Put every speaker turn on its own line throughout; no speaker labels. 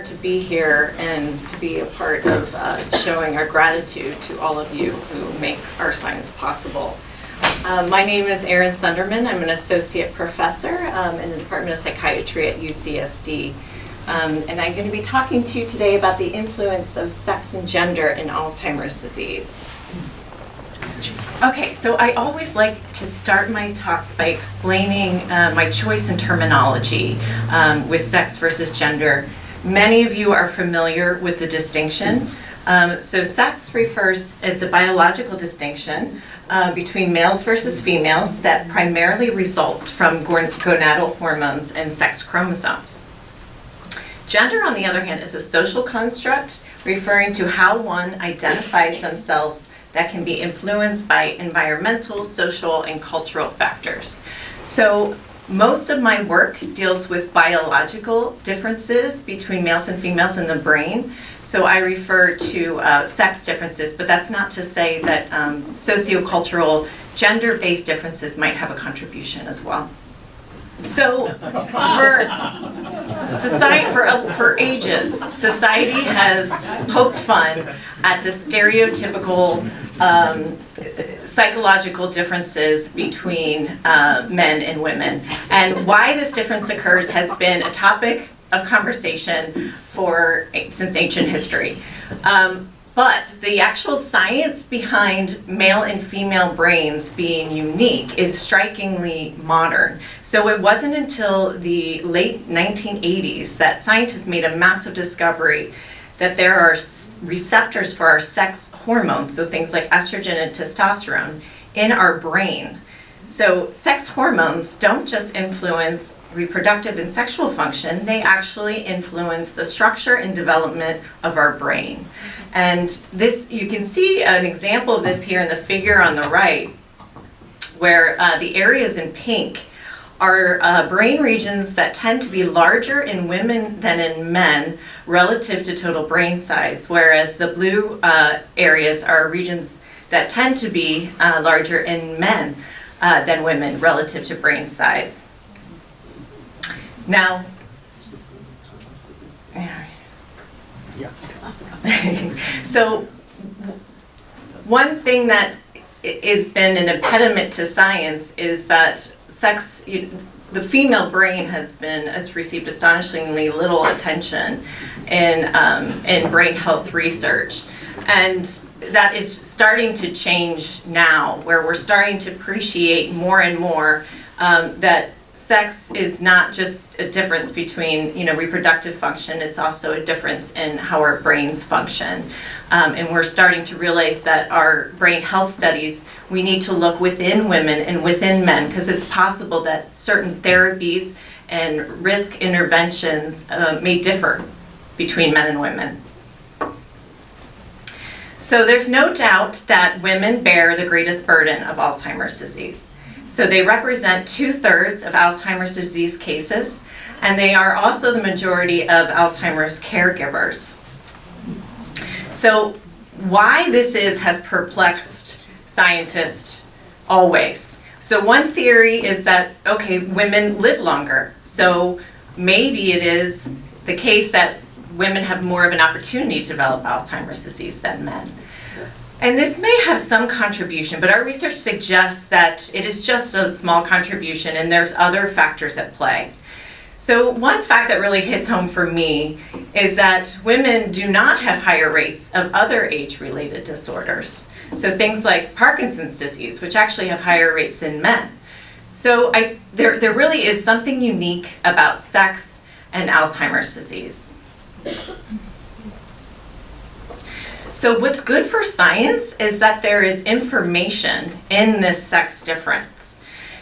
honored to be here and to be a part of showing our gratitude to all of you who make our science possible. My name is Erin Sundermann. I'm an associate professor in the Department of Psychiatry at UCSD. And I'm going to be talking to you today about the influence of sex and gender in Alzheimer's disease. Okay, so I always like to start my talks by explaining my choice in terminology with sex versus gender. Many of you are familiar with the distinction. So sex refers, it's a biological distinction between males versus females that primarily results from gonadal hormones and sex chromosomes. Gender, on the other hand, is a social construct referring to how one identifies themselves that can be influenced by environmental, social, and cultural factors. So most of my work deals with biological differences between males and females in the brain. So I refer to sex differences, but that's not to say that sociocultural, gender-based differences might have a contribution as well. So for ages, society has poked fun at the stereotypical psychological differences between men and women. And why this difference occurs has been a topic of conversation since ancient history. But the actual science behind male and female brains being unique is strikingly modern. So it wasn't until the late 1980s that scientists made a massive discovery that there are receptors for our sex hormones, so things like estrogen and testosterone, in our brain. So sex hormones don't just influence reproductive and sexual function, they actually influence the structure and development of our brain. And this, you can see an example of this here in the figure on the right, where the areas in pink are brain regions that tend to be larger in women than in men relative to total brain size, whereas the blue areas are regions that tend to be larger in men than women relative to brain size. Now, so one thing that has been an impediment to science is that the female brain has received astonishingly little attention in brain health research, and that is starting to change now, where we're starting to appreciate more and more that sex is not just a difference between reproductive function, it's also a difference in how our brains function. And we're starting to realize that our brain health studies, we need to look within women and within men, because it's possible that certain therapies and risk interventions may differ between men and women. So there's no doubt that women bear the greatest burden of Alzheimer's disease. So they represent 2/3 of Alzheimer's disease cases, and they are also the majority of Alzheimer's caregivers. So why this has perplexed scientists always. So one theory is that, okay, women live longer, so maybe it is the case that women have more of an opportunity to develop Alzheimer's disease than men. And this may have some contribution, but our research suggests that it is just a small contribution and there's other factors at play. So one fact that really hits home for me is that women do not have higher rates of other age-related disorders. So things like Parkinson's disease, which actually have higher rates in men. So there really is something unique about sex and Alzheimer's disease. So what's good for science is that there is information in this sex difference.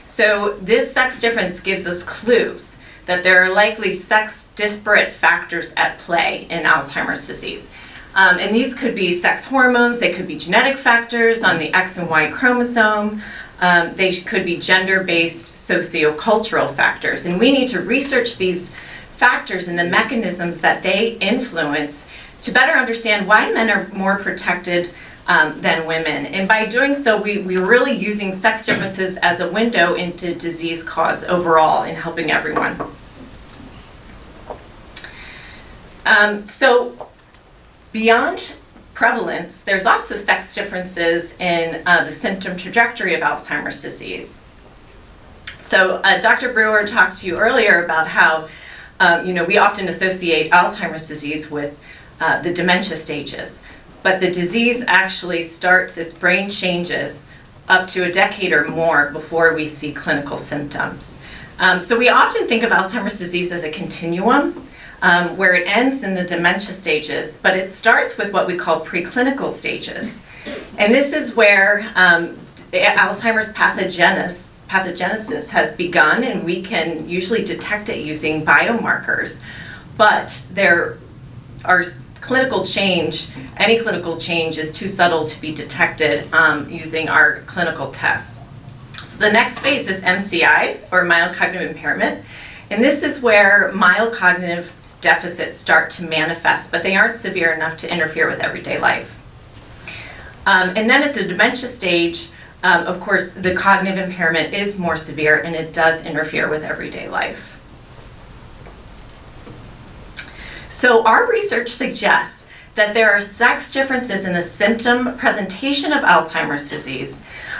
So this sex difference gives us clues that there are likely sex disparate factors at play in Alzheimer's disease. And these could be sex hormones, they could be genetic factors on the X and Y chromosome, they could be gender-based sociocultural factors. And we need to research these factors and the mechanisms that they influence to better understand why men are more protected than women. And by doing so, we're really using sex differences as a window into disease cause overall in helping everyone. So beyond prevalence, there's also sex differences in the symptom trajectory of Alzheimer's disease. So Dr. Brewer talked to you earlier about how we often associate Alzheimer's disease with the dementia stages, but the disease actually starts, its brain changes up to a decade or more before we see clinical symptoms. So we often think of Alzheimer's disease as a continuum, where it ends in the dementia stages, but it starts with what we call preclinical stages. And this is where Alzheimer's pathogenesis has begun, and we can usually detect it using biomarkers. But there are any clinical change is too subtle to be detected using our clinical tests. So the next phase is MCI, or mild cognitive impairment. And this is where mild cognitive deficits start to manifest, but they aren't severe enough to interfere with everyday life. And then at the dementia stage, of course, the cognitive impairment is more severe and it does interfere with everyday life. So our research suggests that there are sex differences in the symptom presentation of Alzheimer's disease,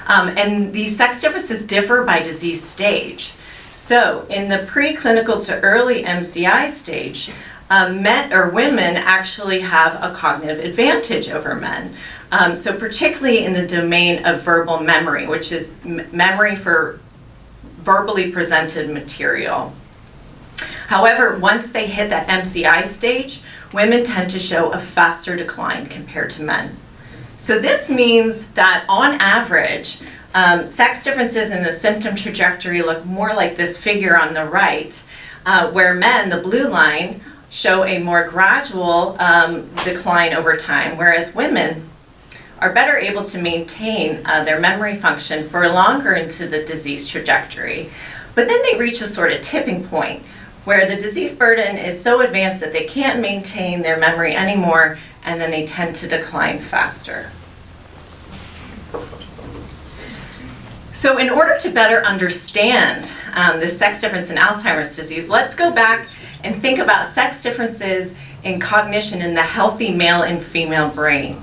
and these sex differences differ by disease stage. So in the preclinical to early MCI stage, men or women actually have a cognitive advantage over men. So particularly in the domain of verbal memory, which is memory for verbally presented material. However, once they hit that MCI stage, women tend to show a faster decline compared to men. So this means that on average, sex differences in the symptom trajectory look more like this figure on the right, where men, the blue line, show a more gradual decline over time, whereas women are better able to maintain their memory function for longer into the disease trajectory. But then they reach a sort of tipping point where the disease burden is so advanced that they can't maintain their memory anymore, and then they tend to decline faster. So in order to better understand the sex difference in Alzheimer's disease, let's go back and think about sex differences in cognition in the healthy male and female brain.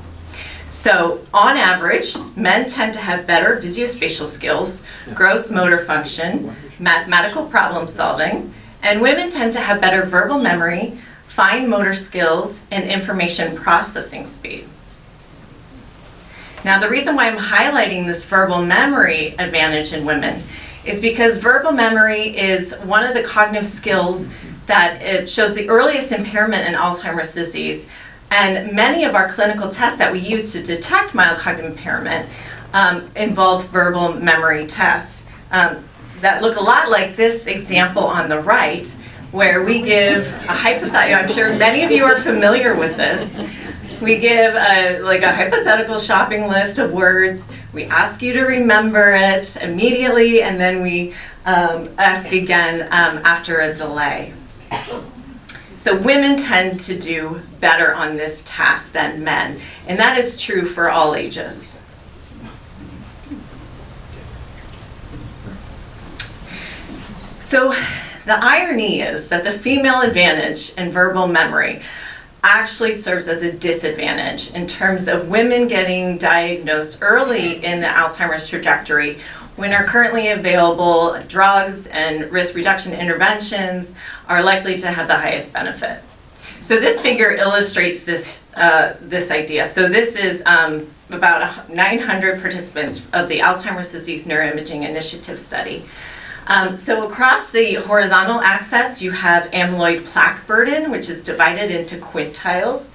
So on average, men tend to have better visuospatial skills, gross motor function, mathematical problem solving, and women tend to have better verbal memory, fine motor skills, and information processing speed. Now, the reason why I'm highlighting this verbal memory advantage in women is because verbal memory is one of the cognitive skills that it shows the earliest impairment in Alzheimer's disease. And many of our clinical tests that we use to detect mild cognitive impairment involve verbal memory tests that look a lot like this example on the right, where we give a hypothetical. I'm sure many of you are familiar with this. We give a hypothetical shopping list of words. We ask you to remember it immediately, and then we ask again after a delay. So women tend to do better on this task than men, and that is true for all ages. So the irony is that the female advantage in verbal memory actually serves as a disadvantage in terms of women getting diagnosed early in the Alzheimer's trajectory when our currently available drugs and risk reduction interventions are likely to have the highest benefit. So this figure illustrates this idea. So this is about 900 participants of the Alzheimer's Disease Neuroimaging Initiative study. So across the horizontal axis, you have amyloid plaque burden, which is divided into quintiles.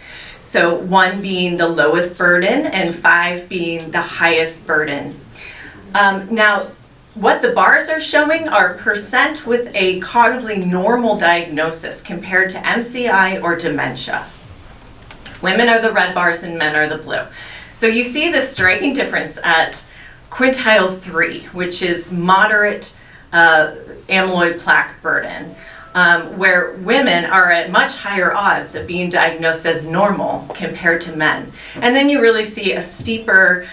So 1 being the lowest burden and 5 being the highest burden. Now, what the bars are showing are percent with a cognitively normal diagnosis compared to MCI or dementia. Women are the red bars and men are the blue. So you see the striking difference at quintile 3, which is moderate amyloid plaque burden, where women are at much higher odds of being diagnosed as normal compared to men. And then you really see a steeper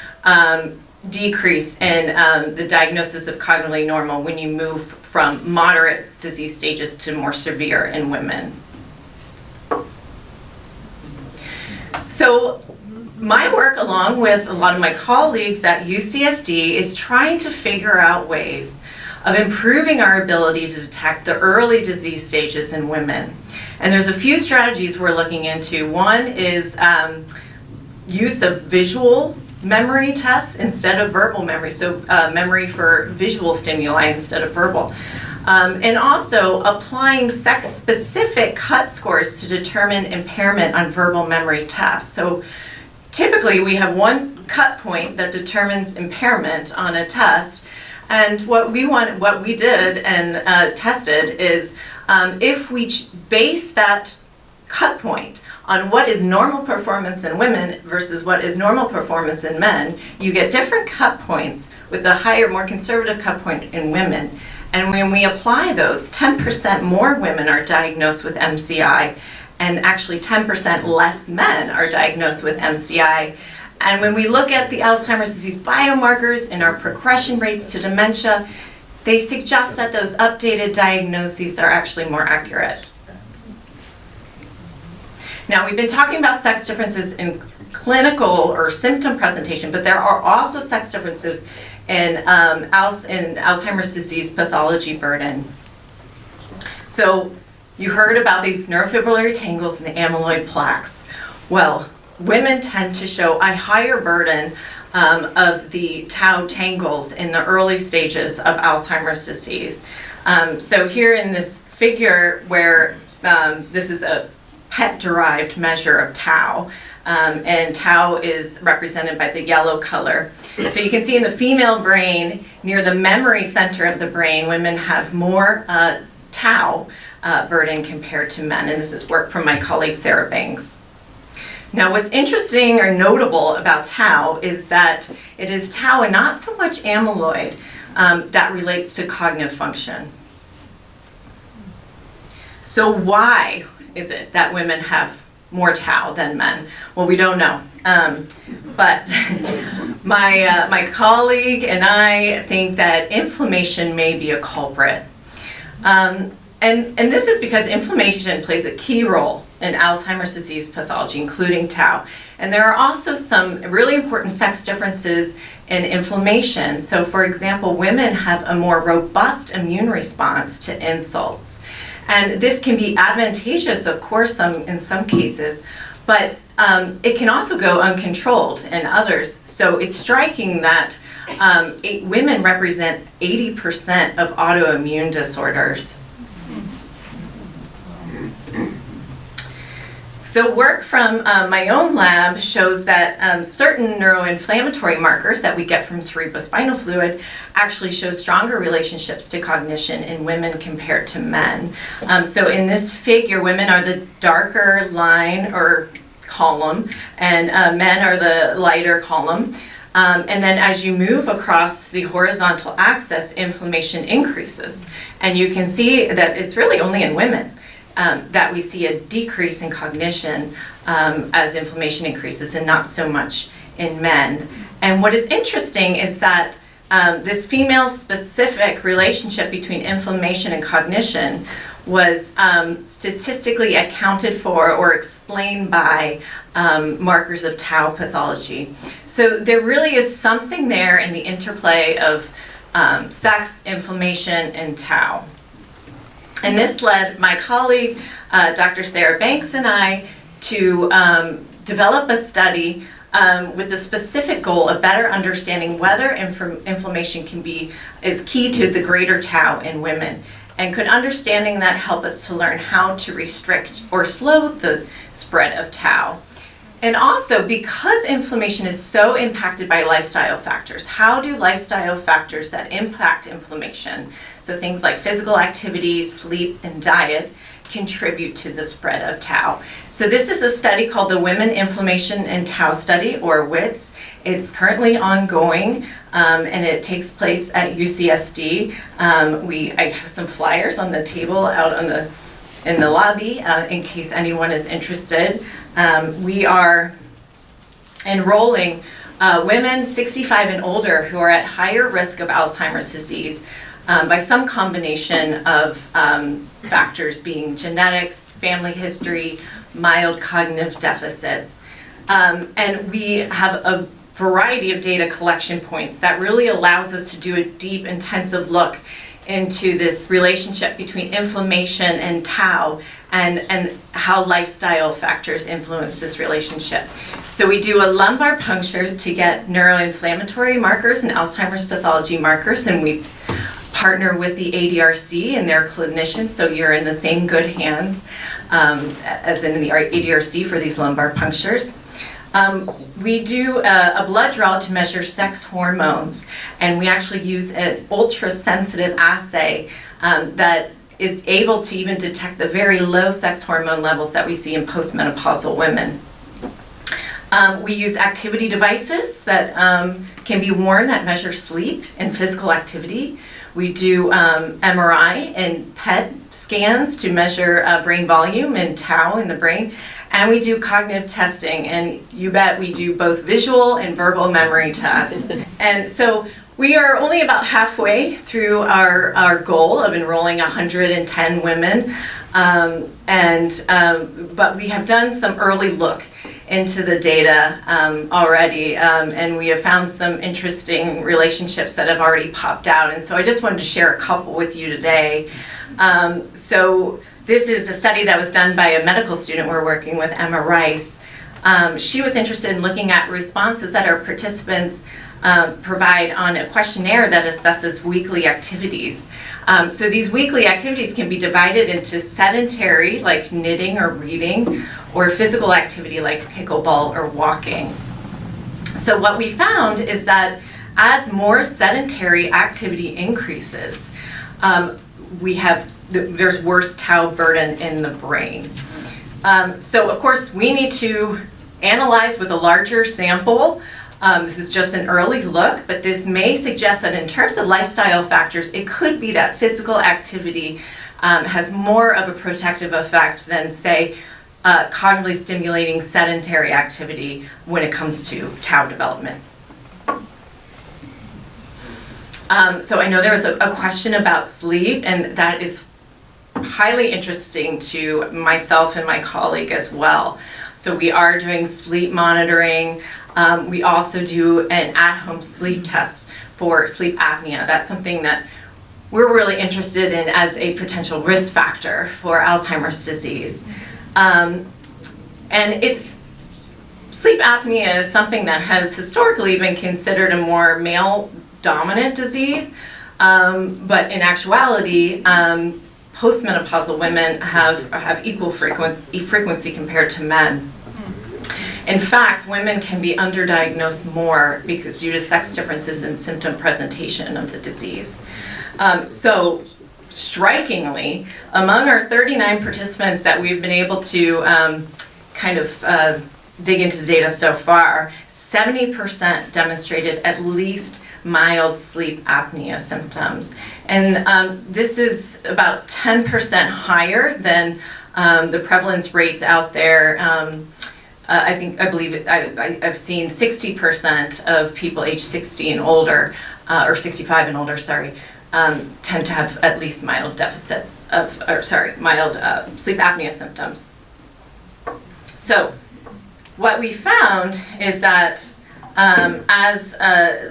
decrease in the diagnosis of cognitively normal when you move from moderate disease stages to more severe in women. So my work, along with a lot of my colleagues at UCSD, is trying to figure out ways of improving our ability to detect the early disease stages in women. And there's a few strategies we're looking into. One is use of visual memory tests instead of verbal memory, so memory for visual stimuli instead of verbal. And also applying sex-specific cut scores to determine impairment on verbal memory tests. So typically we have one cut point that determines impairment on a test, and what we did and tested is if we base that cut point on what is normal performance in women versus what is normal performance in men, you get different cut points with the higher, more conservative cut point in women. And when we apply those, 10% more women are diagnosed with MCI, and actually 10% less men are diagnosed with MCI. And when we look at the Alzheimer's disease biomarkers and our progression rates to dementia, they suggest that those updated diagnoses are actually more accurate. Now, we've been talking about sex differences in clinical or symptom presentation, but there are also sex differences in Alzheimer's disease pathology burden. So you heard about these neurofibrillary tangles and the amyloid plaques. Well, women tend to show a higher burden of the tau tangles in the early stages of Alzheimer's disease. So here in this figure where this is a PET-derived measure of tau, and tau is represented by the yellow color. So you can see in the female brain, near the memory center of the brain, women have more tau burden compared to men, and this is work from my colleague Sarah Banks. Now, what's interesting or notable about tau is that it is tau and not so much amyloid that relates to cognitive function. So why is it that women have more tau than men? Well, we don't know. But my colleague and I think that inflammation may be a culprit. And this is because inflammation plays a key role in Alzheimer's disease pathology, including tau. And there are also some really important sex differences in inflammation. So for example, women have a more robust immune response to insults. And this can be advantageous, of course, in some cases, but it can also go uncontrolled in others. So it's striking that women represent 80% of autoimmune disorders. So work from my own lab shows that certain neuroinflammatory markers that we get from cerebrospinal fluid actually show stronger relationships to cognition in women compared to men. So in this figure, women are the darker line or column, and men are the lighter column. And then as you move across the horizontal axis, inflammation increases. And you can see that it's really only in women that we see a decrease in cognition as inflammation increases, and not so much in men. And what is interesting is that this female-specific relationship between inflammation and cognition was statistically accounted for or explained by markers of tau pathology. So there really is something there in the interplay of sex, inflammation, and tau. And this led my colleague, Dr. Sarah Banks, and I to develop a study with the specific goal of better understanding whether inflammation is key to the greater tau in women. And could understanding that help us to learn how to restrict or slow the spread of tau? And also, because inflammation is so impacted by lifestyle factors, how do lifestyle factors that impact inflammation, so things like physical activity, sleep, and diet, contribute to the spread of tau? So this is a study called the Women Inflammation and Tau Study, or WITS. It's currently ongoing, and it takes place at UCSD. I have some flyers on the table out in the lobby in case anyone is interested. We are enrolling women 65 and older who are at higher risk of Alzheimer's disease by some combination of factors, being genetics, family history, mild cognitive deficits. And we have a variety of data collection points that really allows us to do a deep, intensive look into this relationship between inflammation and tau and how lifestyle factors influence this relationship. So we do a lumbar puncture to get neuroinflammatory markers and Alzheimer's pathology markers, and we partner with the ADRC and their clinicians, so you're in the same good hands as in the ADRC for these lumbar punctures. We do a blood draw to measure sex hormones, and we actually use an ultra-sensitive assay that is able to even detect the very low sex hormone levels that we see in postmenopausal women. We use activity devices that can be worn that measure sleep and physical activity. We do MRI and PET scans to measure brain volume and tau in the brain. And we do cognitive testing, and you bet we do both visual and verbal memory tests. And so we are only about halfway through our goal of enrolling 110 women, but we have done some early look into the data already, and we have found some interesting relationships that have already popped out. And so I just wanted to share a couple with you today. So this is a study that was done by a medical student we're working with, Emma Rice. She was interested in looking at responses that our participants provide on a questionnaire that assesses weekly activities. So these weekly activities can be divided into sedentary, like knitting or reading, or physical activity like pickleball or walking. So what we found is that as more sedentary activity increases, there's worse tau burden in the brain. So of course we need to analyze with a larger sample. This is just an early look, but this may suggest that in terms of lifestyle factors, it could be that physical activity has more of a protective effect than, say, cognitively stimulating sedentary activity when it comes to tau development. So I know there was a question about sleep, and that is highly interesting to myself and my colleague as well. So we are doing sleep monitoring. We also do an at-home sleep test for sleep apnea. That's something that we're really interested in as a potential risk factor for Alzheimer's disease. And sleep apnea is something that has historically been considered a more male-dominant disease, but in actuality, postmenopausal women have equal frequency compared to men. In fact, women can be underdiagnosed more because due to sex differences in symptom presentation of the disease. So strikingly, among our 39 participants that we've been able to dig into the data so far, 70% demonstrated at least mild sleep apnea symptoms. And this is about 10% higher than the prevalence rates out there. I believe I've seen 60% of people age 60 and older, or 65 and older, tend to have at least mild mild sleep apnea symptoms. So what we found is that as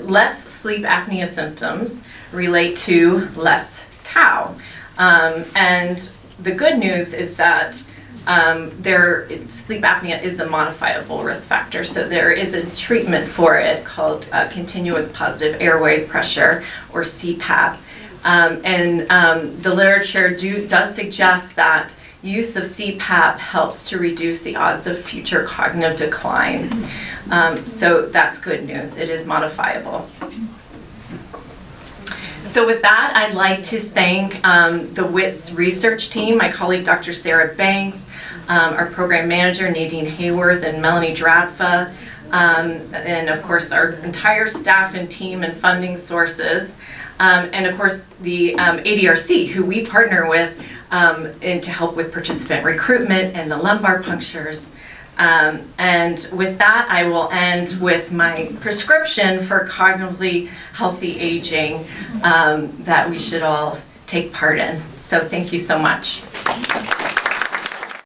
less sleep apnea symptoms relate to less tau. And the good news is that sleep apnea is a modifiable risk factor, so there is a treatment for it called continuous positive airway pressure, or CPAP. The literature does suggest that use of CPAP helps to reduce the odds of future cognitive decline. So that's good news. It is modifiable. So with that, I'd like to thank the WITS research team, my colleague Dr. Sarah Banks, our program manager Nadine Hayworth and Melanie Dratfa, and of course our entire staff and team and funding sources, and of course the ADRC, who we partner with to help with participant recruitment and the lumbar punctures. And with that, I will end with my prescription for cognitively healthy aging that we should all take part in. So thank you so much.